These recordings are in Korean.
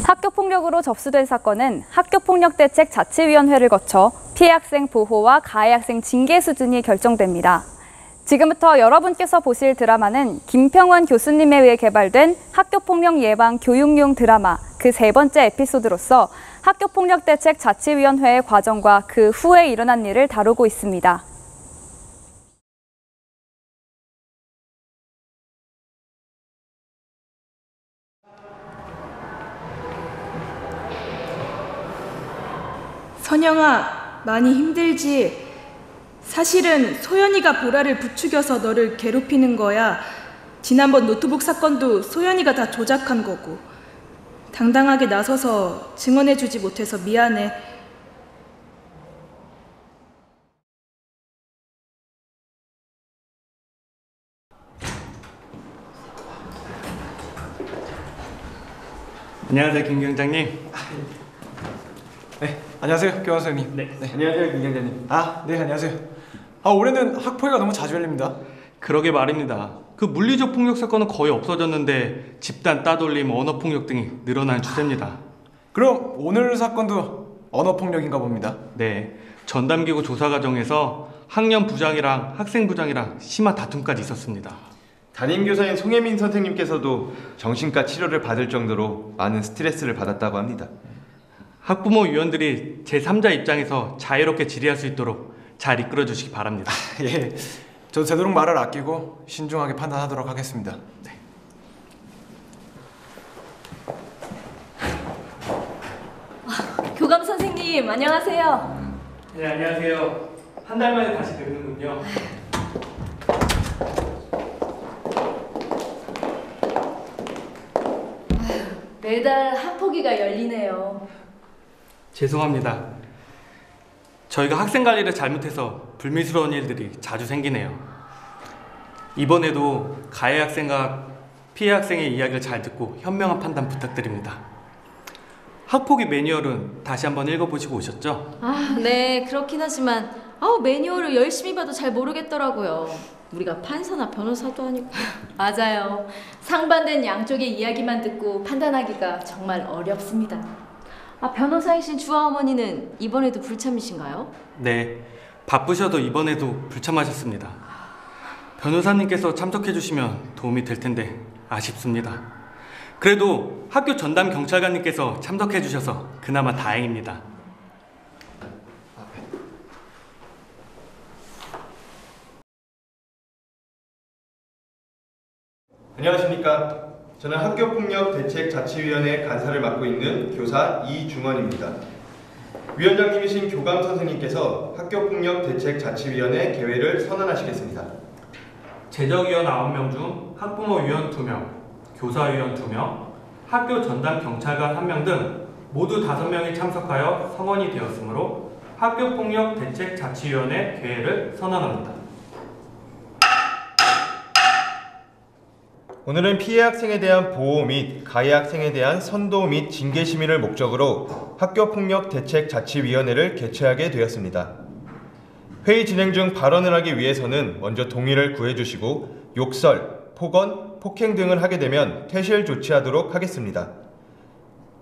학교폭력으로 접수된 사건은 학교폭력대책자치위원회를 거쳐 피해 학생 보호와 가해 학생 징계 수준이 결정됩니다. 지금부터 여러분께서 보실 드라마는 김평원 교수님에 의해 개발된 학교폭력 예방 교육용 드라마 그 세 번째 에피소드로서 학교폭력대책자치위원회의 과정과 그 후에 일어난 일을 다루고 있습니다. 선영아, 많이 힘들지? 사실은 소연이가 보라를 부추겨서 너를 괴롭히는 거야. 지난번 노트북 사건도 소연이가 다 조작한 거고. 당당하게 나서서 증언해주지 못해서 미안해. 안녕하세요, 김 경장님. 네, 안녕하세요, 교환 선생님. 네. 안녕하세요, 김 경장님. 네, 안녕하세요. 올해는 학폭위가 너무 자주 열립니다. 그러게 말입니다. 그 물리적 폭력 사건은 거의 없어졌는데 집단 따돌림, 언어폭력 등이 늘어나는 추세입니다. 그럼 오늘 사건도 언어폭력인가 봅니다. 네, 전담기구 조사 과정에서 학년 부장이랑 학생 부장이랑 심한 다툼까지 있었습니다. 담임교사인 송혜민 선생님께서도 정신과 치료를 받을 정도로 많은 스트레스를 받았다고 합니다. 학부모 위원들이 제3자 입장에서 자유롭게 질의할 수 있도록 잘 이끌어 주시기 바랍니다. 예, 저도 되도록 말을 아끼고 신중하게 판단하도록 하겠습니다. 네. 교감 선생님, 안녕하세요. 네, 안녕하세요. 한 달 만에 다시 뵙는군요. 매달 학폭위가 열리네요. 죄송합니다. 저희가 학생 관리를 잘못해서 불미스러운 일들이 자주 생기네요. 이번에도 가해 학생과 피해 학생의 이야기를 잘 듣고 현명한 판단 부탁드립니다. 학폭위 매뉴얼은 다시 한번 읽어보시고 오셨죠? 네, 그렇긴 하지만 매뉴얼을 열심히 봐도 잘 모르겠더라고요. 우리가 판사나 변호사도 아니고. 맞아요. 상반된 양쪽의 이야기만 듣고 판단하기가 정말 어렵습니다. 변호사이신 주아 어머니는 이번에도 불참이신가요? 네, 바쁘셔도 이번에도 불참하셨습니다. 변호사님께서 참석해 주시면 도움이 될 텐데 아쉽습니다. 그래도 학교 전담 경찰관님께서 참석해 주셔서 그나마 다행입니다. 안녕하십니까. 저는 학교폭력대책자치위원회 간사를 맡고 있는 교사 이중원입니다. 위원장님이신 교감 선생님께서 학교폭력대책자치위원회 개회를 선언하시겠습니다. 제적위원 9명 중 학부모위원 2명, 교사위원 2명, 학교 전담 경찰관 1명 등 모두 5명이 참석하여 성원이 되었으므로 학교폭력대책자치위원회 개회를 선언합니다. 오늘은 피해 학생에 대한 보호 및 가해 학생에 대한 선도 및 징계 심의를 목적으로 학교폭력대책자치위원회를 개최하게 되었습니다. 회의 진행 중 발언을 하기 위해서는 먼저 동의를 구해주시고 욕설, 폭언, 폭행 등을 하게 되면 퇴실 조치하도록 하겠습니다.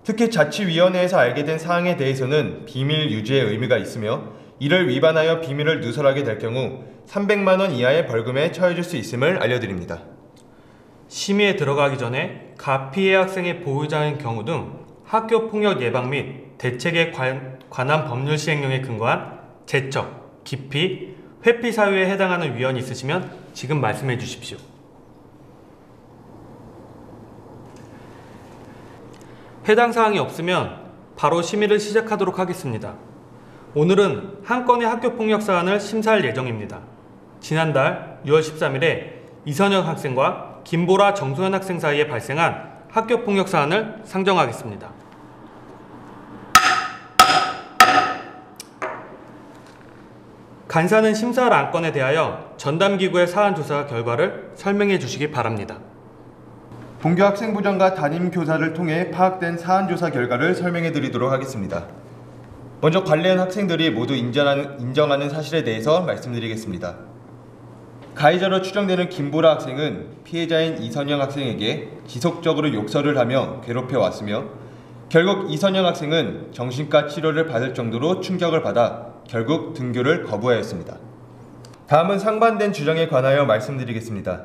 특히 자치위원회에서 알게 된 사항에 대해서는 비밀 유지의 의무가 있으며 이를 위반하여 비밀을 누설하게 될 경우 300만 원 이하의 벌금에 처해질 수 있음을 알려드립니다. 심의에 들어가기 전에 가 피해 학생의 보호자인 경우 등 학교 폭력 예방 및 대책에 관한 법률 시행령에 근거한 제적, 기피, 회피 사유에 해당하는 위원이 있으시면 지금 말씀해 주십시오. 해당 사항이 없으면 바로 심의를 시작하도록 하겠습니다. 오늘은 한 건의 학교 폭력 사안을 심사할 예정입니다. 지난달 6월 13일에 이선영 학생과 김보라 정소연 학생 사이에 발생한 학교 폭력 사안을 상정하겠습니다. 간사는 심사할 안건에 대하여 전담기구의 사안 조사 결과를 설명해 주시기 바랍니다. 본교 학생부장과 담임교사를 통해 파악된 사안 조사 결과를 설명해 드리도록 하겠습니다. 먼저 관련 학생들이 모두 인정하는 사실에 대해서 말씀드리겠습니다. 가해자로 추정되는 김보라 학생은 피해자인 이선영 학생에게 지속적으로 욕설을 하며 괴롭혀 왔으며 결국 이선영 학생은 정신과 치료를 받을 정도로 충격을 받아 결국 등교를 거부하였습니다. 다음은 상반된 주장에 관하여 말씀드리겠습니다.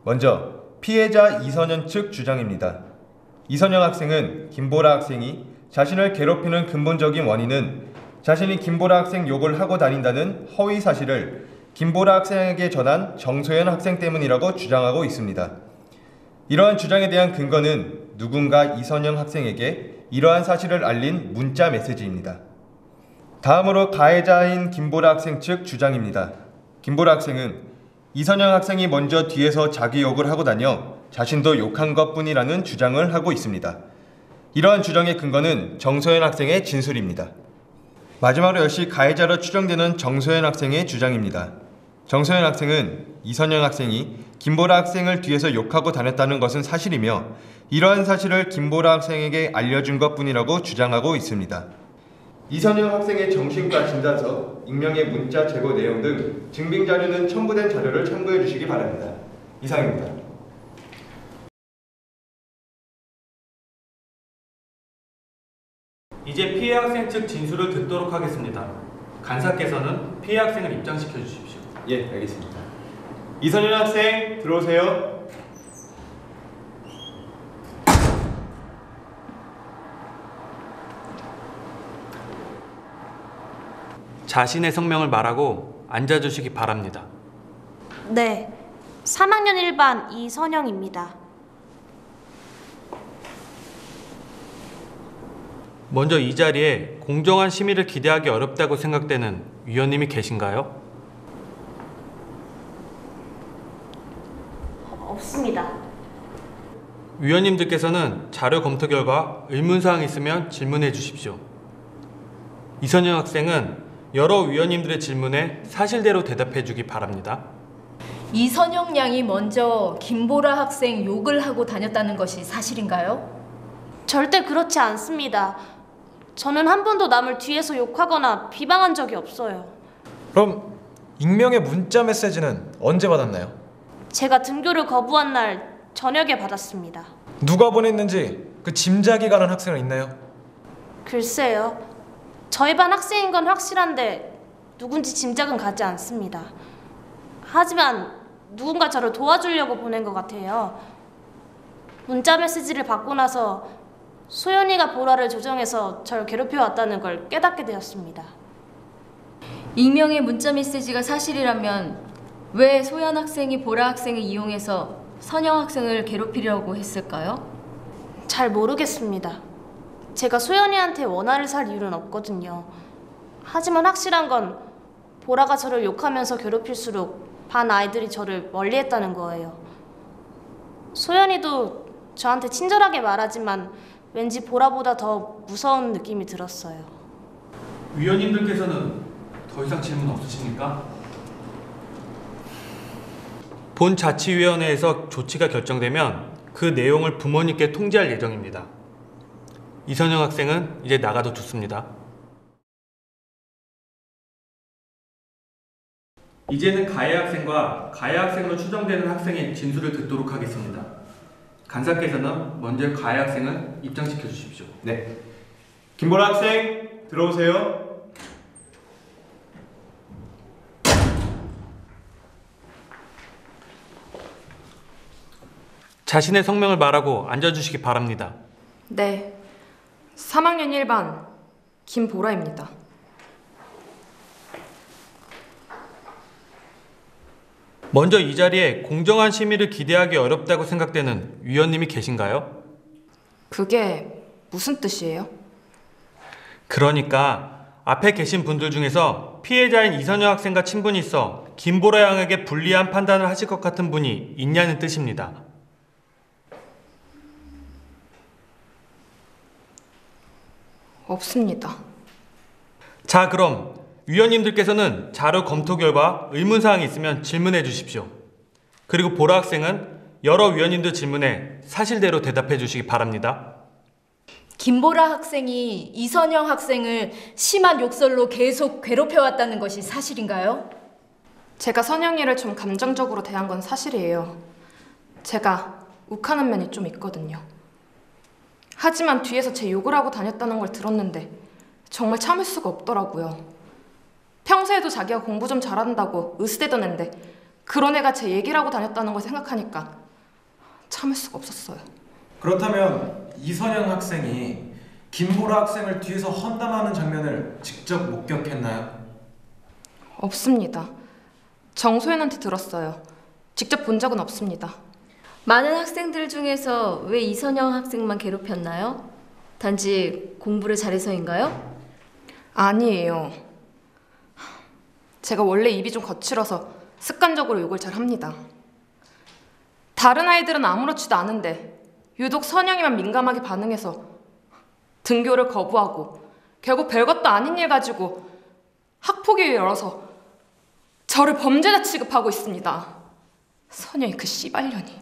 먼저 피해자 이선영 측 주장입니다. 이선영 학생은 김보라 학생이 자신을 괴롭히는 근본적인 원인은 자신이 김보라 학생 욕을 하고 다닌다는 허위 사실을 김보라 학생에게 전한 정소연 학생 때문이라고 주장하고 있습니다. 이러한 주장에 대한 근거는 누군가 이선영 학생에게 이러한 사실을 알린 문자 메시지입니다. 다음으로 가해자인 김보라 학생 측 주장입니다. 김보라 학생은 이선영 학생이 먼저 뒤에서 자기 욕을 하고 다녀 자신도 욕한 것뿐이라는 주장을 하고 있습니다. 이러한 주장의 근거는 정소연 학생의 진술입니다. 마지막으로 역시 가해자로 추정되는 정소연 학생의 주장입니다. 정소연 학생은 이선영 학생이 김보라 학생을 뒤에서 욕하고 다녔다는 것은 사실이며 이러한 사실을 김보라 학생에게 알려준 것뿐이라고 주장하고 있습니다. 이선영 학생의 정신과 진단서, 익명의 문자 제보 내용 등 증빙 자료는 첨부된 자료를 참고해 주시기 바랍니다. 이상입니다. 이제 피해 학생 측 진술을 듣도록 하겠습니다. 간사께서는 피해 학생을 입장시켜 주십시오. 예, 알겠습니다. 이선영 학생 들어오세요. 자신의 성명을 말하고 앉아주시기 바랍니다. 네, 3학년 1반 이선영입니다. 먼저 이 자리에 공정한 심의를 기대하기 어렵다고 생각되는 위원님이 계신가요? 없습니다. 위원님들께서는 자료 검토 결과 의문사항이 있으면 질문해 주십시오. 이선영 학생은 여러 위원님들의 질문에 사실대로 대답해 주기 바랍니다. 이선영 양이 먼저 김보라 학생 욕을 하고 다녔다는 것이 사실인가요? 절대 그렇지 않습니다. 저는 한 번도 남을 뒤에서 욕하거나 비방한 적이 없어요. 그럼 익명의 문자 메시지는 언제 받았나요? 제가 등교를 거부한 날 저녁에 받았습니다. 누가 보냈는지 그 짐작이 가는 학생은 있나요? 글쎄요. 저희 반 학생인 건 확실한데 누군지 짐작은 가지 않습니다. 하지만 누군가 저를 도와주려고 보낸 것 같아요. 문자 메시지를 받고 나서 소연이가 보라를 조정해서 절 괴롭혀왔다는 걸 깨닫게 되었습니다. 익명의 문자 메시지가 사실이라면 왜 소연 학생이 보라 학생을 이용해서 선영 학생을 괴롭히려고 했을까요? 잘 모르겠습니다. 제가 소연이한테 원한을 살 이유는 없거든요. 하지만 확실한 건 보라가 저를 욕하면서 괴롭힐수록 반 아이들이 저를 멀리했다는 거예요. 소연이도 저한테 친절하게 말하지만 왠지 보라보다 더 무서운 느낌이 들었어요. 위원님들께서는 더 이상 질문 없으십니까? 본 자치위원회에서 조치가 결정되면 그 내용을 부모님께 통지할 예정입니다. 이선영 학생은 이제 나가도 좋습니다. 이제는 가해 학생과 가해 학생으로 추정되는 학생의 진술을 듣도록 하겠습니다. 간사께서는 먼저 가해 학생을 입장시켜 주십시오. 네. 김보라 학생 들어오세요. 자신의 성명을 말하고 앉아주시기 바랍니다. 네, 3학년 1반 김보라입니다. 먼저 이 자리에 공정한 심의를 기대하기 어렵다고 생각되는 위원님이 계신가요? 그게 무슨 뜻이에요? 그러니까 앞에 계신 분들 중에서 피해자인 이선영 학생과 친분이 있어 김보라 양에게 불리한 판단을 하실 것 같은 분이 있냐는 뜻입니다. 없습니다. 자, 그럼 위원님들께서는 자료 검토 결과 의문사항이 있으면 질문해 주십시오. 그리고 보라 학생은 여러 위원님들 질문에 사실대로 대답해 주시기 바랍니다. 김보라 학생이 이선영 학생을 심한 욕설로 계속 괴롭혀왔다는 것이 사실인가요? 제가 선영이를 좀 감정적으로 대한 건 사실이에요. 제가 욱하는 면이 좀 있거든요. 하지만 뒤에서 제 욕을 하고 다녔다는 걸 들었는데 정말 참을 수가 없더라고요. 평소에도 자기가 공부 좀 잘한다고 으스대던 앤데 그런 애가 제 얘기를 하고 다녔다는 걸 생각하니까 참을 수가 없었어요. 그렇다면 이선영 학생이 김보라 학생을 뒤에서 험담하는 장면을 직접 목격했나요? 없습니다. 정소연한테 들었어요. 직접 본 적은 없습니다. 많은 학생들 중에서 왜 이선영 학생만 괴롭혔나요? 단지 공부를 잘해서인가요? 아니에요. 제가 원래 입이 좀 거칠어서 습관적으로 욕을 잘 합니다. 다른 아이들은 아무렇지도 않은데 유독 선영이만 민감하게 반응해서 등교를 거부하고 결국 별것도 아닌 일 가지고 학폭위를 열어서 저를 범죄자 취급하고 있습니다. 선영이 그 씨발년이.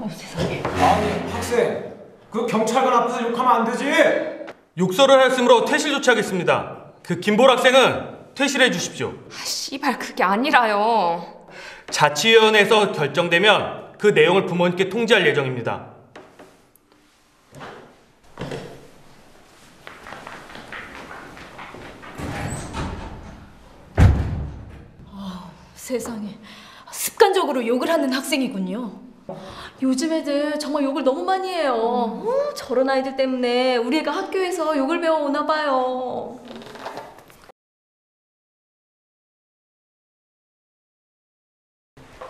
세상에. 아니 학생, 그 경찰관 앞에서 욕하면 안 되지. 욕설을 하였으므로 퇴실 조치하겠습니다. 그 김보라 학생은 퇴실해 주십시오. 씨발 그게 아니라요. 자치위원회에서 결정되면 그 내용을 부모님께 통지할 예정입니다. 세상에. 습관적으로 욕을 하는 학생이군요. 요즘 애들 정말 욕을 너무 많이 해요. 저런 아이들 때문에 우리 애가 학교에서 욕을 배워오나 봐요.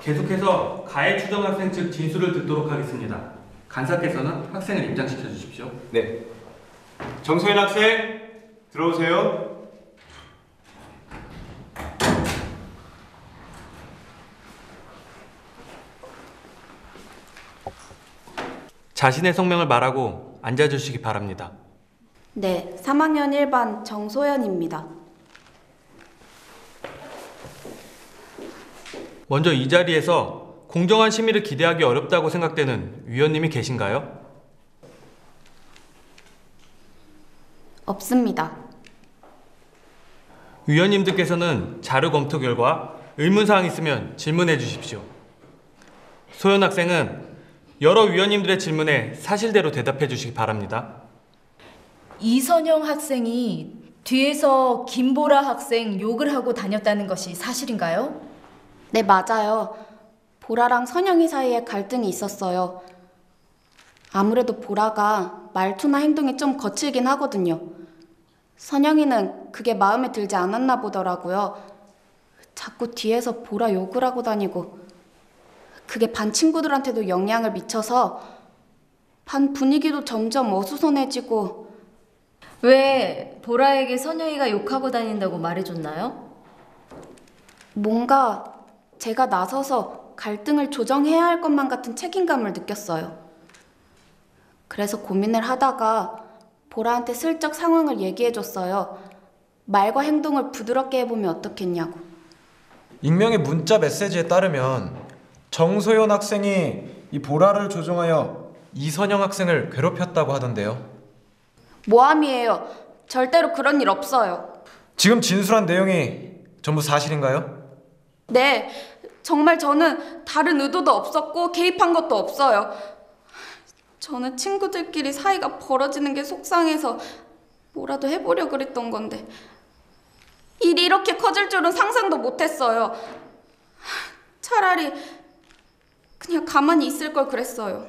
계속해서 가해 추정 학생 측 진술을 듣도록 하겠습니다. 간사께서는 학생을 입장시켜 주십시오. 네. 정소연 학생, 들어오세요. 자신의 성명을 말하고 앉아주시기 바랍니다. 네, 3학년 1반 정소연입니다. 먼저 이 자리에서 공정한 심의를 기대하기 어렵다고 생각되는 위원님이 계신가요? 없습니다. 위원님들께서는 자료 검토 결과 의문사항 있으면 질문해 주십시오. 소연 학생은 여러 위원님들의 질문에 사실대로 대답해 주시기 바랍니다. 이선영 학생이 뒤에서 김보라 학생 욕을 하고 다녔다는 것이 사실인가요? 네, 맞아요. 보라랑 선영이 사이에 갈등이 있었어요. 아무래도 보라가 말투나 행동이 좀 거칠긴 하거든요. 선영이는 그게 마음에 들지 않았나 보더라고요. 자꾸 뒤에서 보라 욕을 하고 다니고 그게 반 친구들한테도 영향을 미쳐서 반 분위기도 점점 어수선해지고. 왜 보라에게 선영이가 욕하고 다닌다고 말해줬나요? 뭔가 제가 나서서 갈등을 조정해야 할 것만 같은 책임감을 느꼈어요. 그래서 고민을 하다가 보라한테 슬쩍 상황을 얘기해줬어요. 말과 행동을 부드럽게 해보면 어떻겠냐고. 익명의 문자 메시지에 따르면 정소연 학생이 이 보라를 조종하여 이선영 학생을 괴롭혔다고 하던데요. 모함이에요. 절대로 그런 일 없어요. 지금 진술한 내용이 전부 사실인가요? 네, 정말 저는 다른 의도도 없었고 개입한 것도 없어요. 저는 친구들끼리 사이가 벌어지는 게 속상해서 뭐라도 해보려 그랬던 건데 일이 이렇게 커질 줄은 상상도 못했어요. 차라리 그냥 가만히 있을 걸 그랬어요.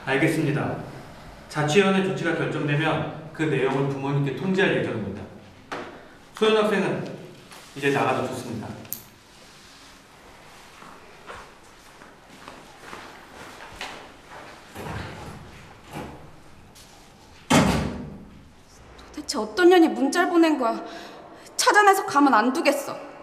알겠습니다. 자치위원회 조치가 결정되면 그 내용을 부모님께 통지할 예정입니다. 소연 학생은 이제 나가도 좋습니다. 도대체 어떤 년이 문자를 보낸 거야. 찾아내서 가만 안 두겠어.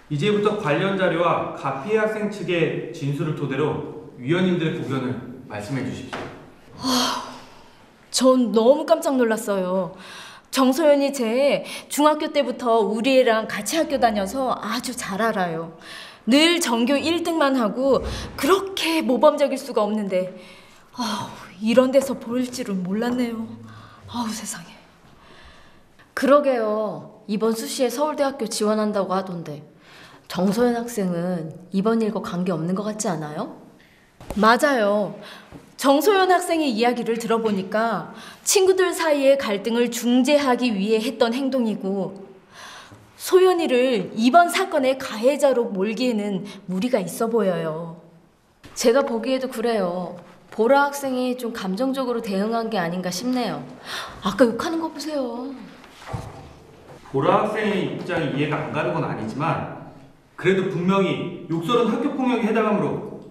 이제부터 관련 자료와 가 피해 학생 측의 진술을 토대로 위원님들의 고견을 말씀해 주십시오. 전 너무 깜짝 놀랐어요. 정소연이 제 중학교 때부터 우리 애랑 같이 학교 다녀서 아주 잘 알아요. 늘 전교 1등만 하고 그렇게 모범적일 수가 없는데 이런 데서 볼 줄은 몰랐네요. 세상에. 그러게요. 이번 수시에 서울대학교 지원한다고 하던데 정소연 학생은 이번 일과 관계없는 것 같지 않아요? 맞아요. 정소연 학생의 이야기를 들어보니까 친구들 사이의 갈등을 중재하기 위해 했던 행동이고 소연이를 이번 사건의 가해자로 몰기에는 무리가 있어 보여요. 제가 보기에도 그래요. 보라 학생이 좀 감정적으로 대응한 게 아닌가 싶네요. 아까 욕하는 거 보세요. 보라 학생의 입장이 이해가 안 가는 건 아니지만 그래도 분명히 욕설은 학교폭력에 해당하므로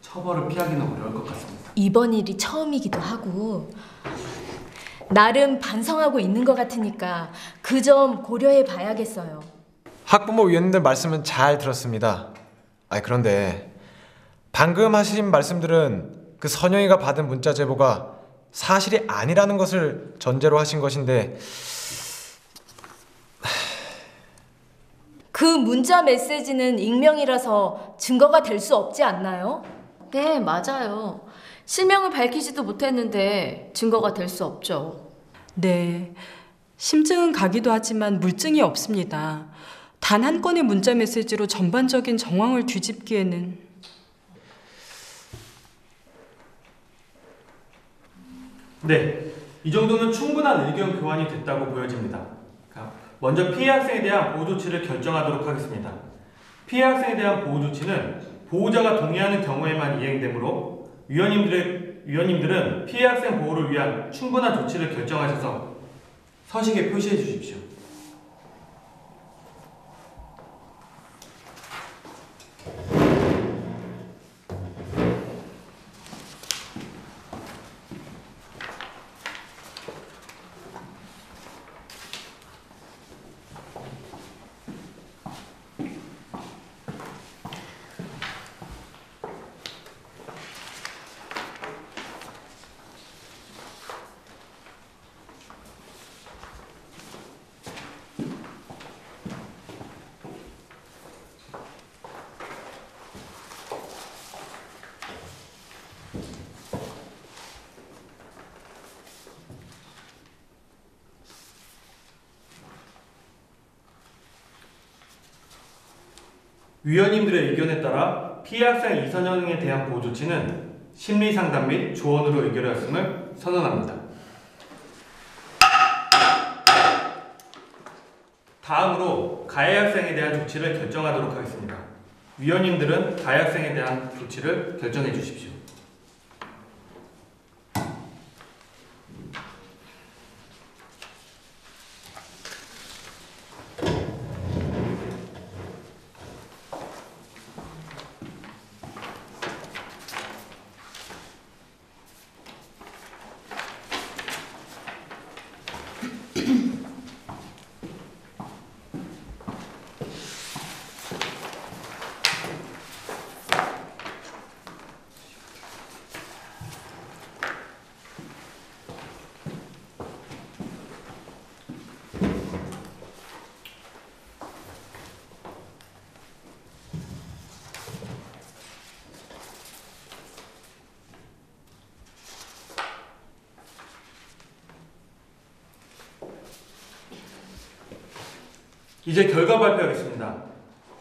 처벌을 피하기는 어려울 것 같습니다. 이번 일이 처음이기도 하고 나름 반성하고 있는 것 같으니까 그 점 고려해 봐야겠어요. 학부모 위원님들 말씀은 잘 들었습니다. 그런데 방금 하신 말씀들은 그 선영이가 받은 문자 제보가 사실이 아니라는 것을 전제로 하신 것인데 그 문자 메시지는 익명이라서 증거가 될 수 없지 않나요? 네, 맞아요. 실명을 밝히지도 못했는데 증거가 될 수 없죠. 네, 심증은 가기도 하지만 물증이 없습니다. 단 한 건의 문자 메시지로 전반적인 정황을 뒤집기에는. 네, 이 정도는 충분한 의견 교환이 됐다고 보여집니다. 먼저 피해 학생에 대한 보호 조치를 결정하도록 하겠습니다. 피해 학생에 대한 보호 조치는 보호자가 동의하는 경우에만 이행되므로 위원님들은 피해 학생 보호를 위한 충분한 조치를 결정하셔서 서식에 표시해 주십시오. 위원님들의 의견에 따라 피해 학생 이선영에 대한 보호 조치는 심리상담 및 조언으로 의결하였음을 선언합니다. 다음으로 가해 학생에 대한 조치를 결정하도록 하겠습니다. 위원님들은 가해 학생에 대한 조치를 결정해 주십시오. 이제 결과 발표하겠습니다.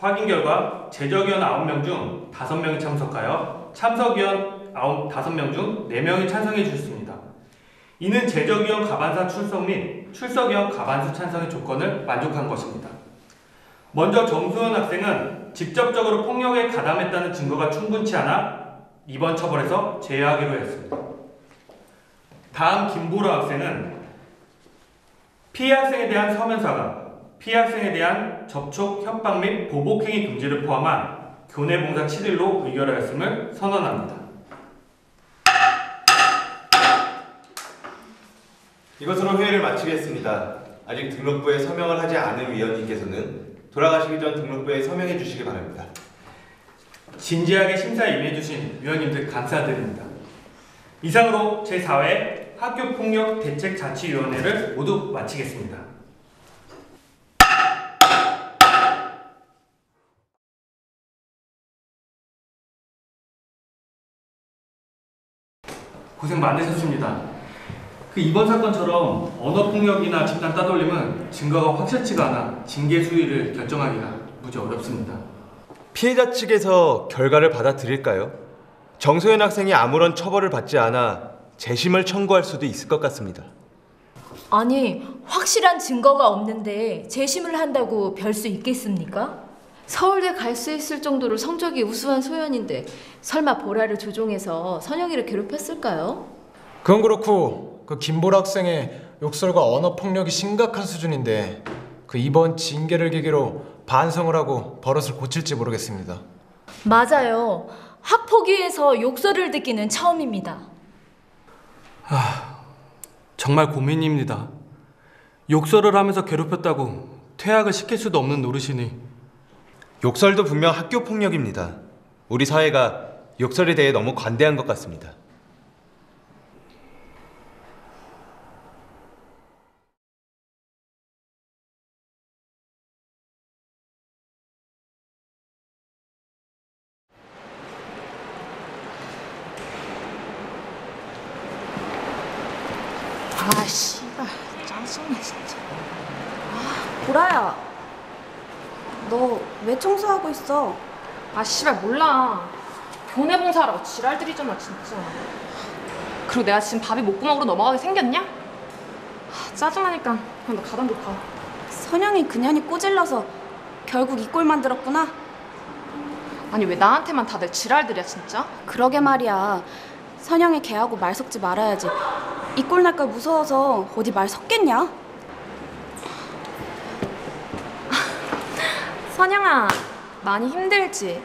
확인 결과 제적위원 9명 중 5명이 참석하여 참석위원 5명 중 4명이 찬성해 주셨습니다. 이는 제적위원 과반수 출석 및 출석위원 과반수 찬성의 조건을 만족한 것입니다. 먼저 정소연 학생은 직접적으로 폭력에 가담했다는 증거가 충분치 않아 이번 처벌에서 제외하기로 했습니다. 다음 김보라 학생은 피해 학생에 대한 서면사과, 피해 학생에 대한 접촉, 협박 및 보복행위 금지를 포함한 교내봉사 7일로 의결하였음을 선언합니다. 이것으로 회의를 마치겠습니다. 아직 등록부에 서명을 하지 않은 위원님께서는 돌아가시기 전 등록부에 서명해 주시기 바랍니다. 진지하게 심사에 임해주신 위원님들 감사드립니다. 이상으로 제4회 학교폭력대책자치위원회를 모두 마치겠습니다. 고생 많으셨습니다. 그 이번 사건처럼 언어폭력이나 집단 따돌림은 증거가 확실치가 않아 징계 수위를 결정하기가 무지 어렵습니다. 피해자 측에서 결과를 받아들일까요? 정소연 학생이 아무런 처벌을 받지 않아 재심을 청구할 수도 있을 것 같습니다. 아니, 확실한 증거가 없는데 재심을 한다고 별 수 있겠습니까? 서울대 갈 수 있을 정도로 성적이 우수한 소연인데 설마 보라를 조종해서 선영이를 괴롭혔을까요? 그건 그렇고 그 김보라 학생의 욕설과 언어 폭력이 심각한 수준인데 그 이번 징계를 계기로 반성을 하고 버릇을 고칠지 모르겠습니다. 맞아요. 학폭위에서 욕설을 듣기는 처음입니다. 정말 고민입니다. 욕설을 하면서 괴롭혔다고 퇴학을 시킬 수도 없는 노릇이니 욕설도 분명 학교 폭력입니다. 우리 사회가 욕설에 대해 너무 관대한 것 같습니다. 아, 씨발. 짜증나, 진짜. 보라야. 너 왜 청소하고 있어? 아 씨발 몰라. 교내 봉사하라고 지랄들이잖아 진짜. 그리고 내가 지금 밥이 목구멍으로 넘어가게 생겼냐? 짜증나니까 그냥 너 가방도 가. 선영이 그년이 꼬질러서 결국 이 꼴 만들었구나? 아니 왜 나한테만 다들 지랄들이야 진짜? 그러게 말이야. 선영이 걔하고 말 섞지 말아야지. 이 꼴 날까 무서워서 어디 말 섞겠냐? 선영아, 많이 힘들지?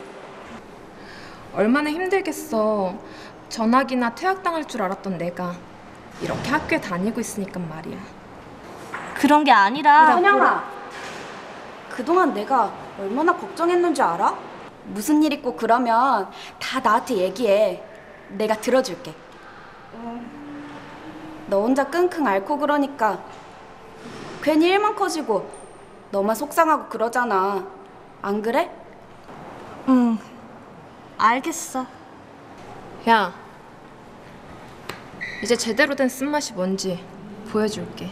얼마나 힘들겠어. 전학이나 퇴학당할 줄 알았던 내가 이렇게 학교에 다니고 있으니까 말이야. 그런 게 아니라 선영아, 그동안 내가 얼마나 걱정했는지 알아? 무슨 일 있고 그러면 다 나한테 얘기해. 내가 들어줄게. 너 혼자 끙끙 앓고 그러니까 괜히 일만 커지고 너만 속상하고 그러잖아. 안 그래? 응, 알겠어. 야, 이제 제대로 된 쓴맛이 뭔지 보여줄게.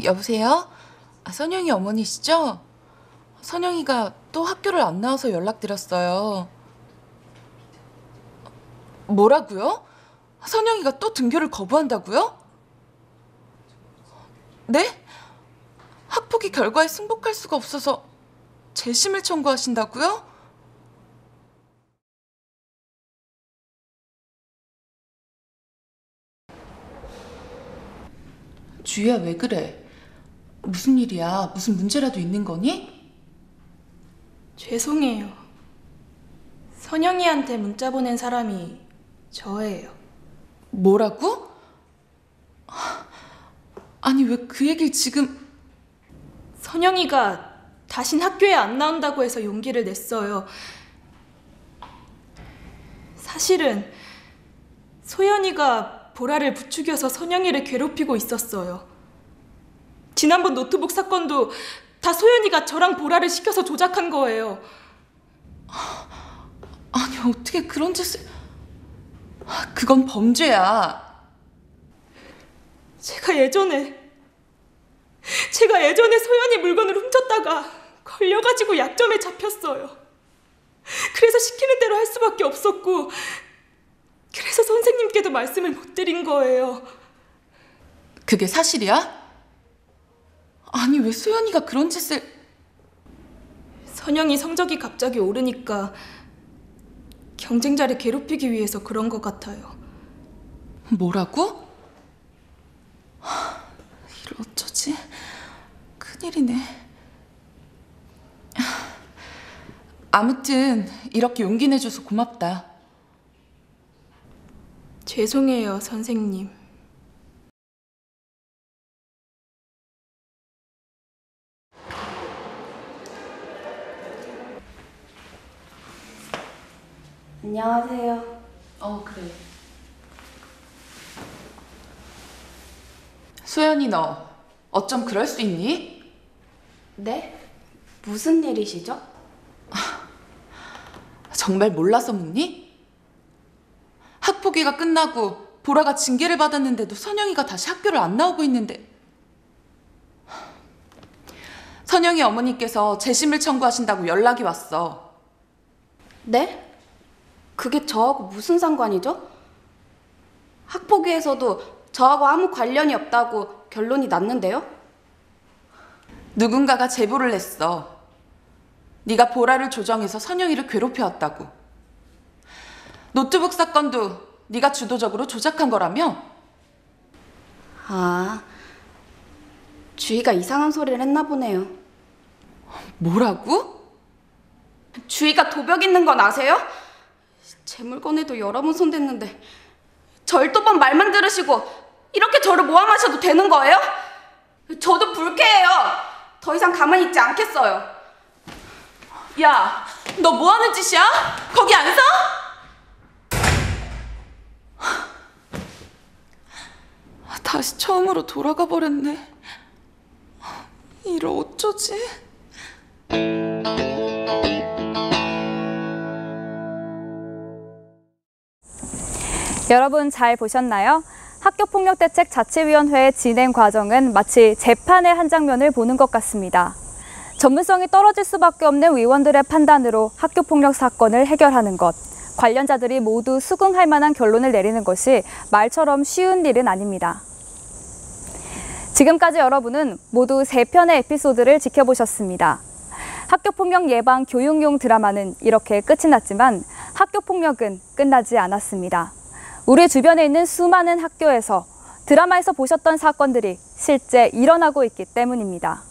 여보세요? 선영이 어머니시죠? 선영이가 또 학교를 안 나와서 연락드렸어요. 뭐라고요? 선영이가 또 등교를 거부한다고요? 네? 학폭위 결과에 승복할 수가 없어서 재심을 청구하신다고요? 주희야, 왜 그래? 무슨 일이야? 무슨 문제라도 있는 거니? 죄송해요. 선영이한테 문자 보낸 사람이 저예요. 뭐라고? 아니 왜 그 얘기를 지금... 선영이가 다신 학교에 안 나온다고 해서 용기를 냈어요. 사실은 소연이가 보라를 부추겨서 선영이를 괴롭히고 있었어요. 지난번 노트북 사건도 다 소연이가 저랑 보라를 시켜서 조작한 거예요. 아니 어떻게 그런 짓을... 그건 범죄야. 제가 예전에 소연이 물건을 훔쳤다가 걸려가지고 약점에 잡혔어요. 그래서 시키는 대로 할 수밖에 없었고, 그래서 선생님께도 말씀을 못 드린 거예요. 그게 사실이야? 아니 왜 소연이가 그런 짓을... 선영이 성적이 갑자기 오르니까 경쟁자를 괴롭히기 위해서 그런 것 같아요. 뭐라고? 이걸 어쩌지? 큰일이네. 아무튼 이렇게 용기 내줘서 고맙다. 죄송해요, 선생님. 안녕하세요. 그래. 소연이 너 어쩜 그럴 수 있니? 네? 무슨 일이시죠? 정말 몰라서 묻니? 학폭위가 끝나고 보라가 징계를 받았는데도 선영이가 다시 학교를 안 나오고 있는데 선영이 어머니께서 재심을 청구하신다고 연락이 왔어. 네? 그게 저하고 무슨 상관이죠? 학폭위에서도 저하고 아무 관련이 없다고 결론이 났는데요? 누군가가 제보를 했어. 네가 보라를 조정해서 선영이를 괴롭혀왔다고. 노트북 사건도 네가 주도적으로 조작한 거라며? 아, 주희가 이상한 소리를 했나 보네요. 뭐라고? 주희가 도벽 있는 건 아세요? 제 물건에도 여러 번 손댔는데 절도범 말만 들으시고 이렇게 저를 모함하셔도 되는 거예요? 저도 불쾌해요. 더 이상 가만히 있지 않겠어요. 야, 너 뭐 하는 짓이야? 거기 안 서? 다시 처음으로 돌아가 버렸네. 이를 어쩌지? 여러분 잘 보셨나요? 학교폭력대책자치위원회의 진행 과정은 마치 재판의 한 장면을 보는 것 같습니다. 전문성이 떨어질 수밖에 없는 위원들의 판단으로 학교폭력 사건을 해결하는 것, 관련자들이 모두 수긍할 만한 결론을 내리는 것이 말처럼 쉬운 일은 아닙니다. 지금까지 여러분은 모두 3편의 에피소드를 지켜보셨습니다. 학교폭력 예방 교육용 드라마는 이렇게 끝이 났지만 학교폭력은 끝나지 않았습니다. 우리 주변에 있는 수많은 학교에서 드라마에서 보셨던 사건들이 실제 일어나고 있기 때문입니다.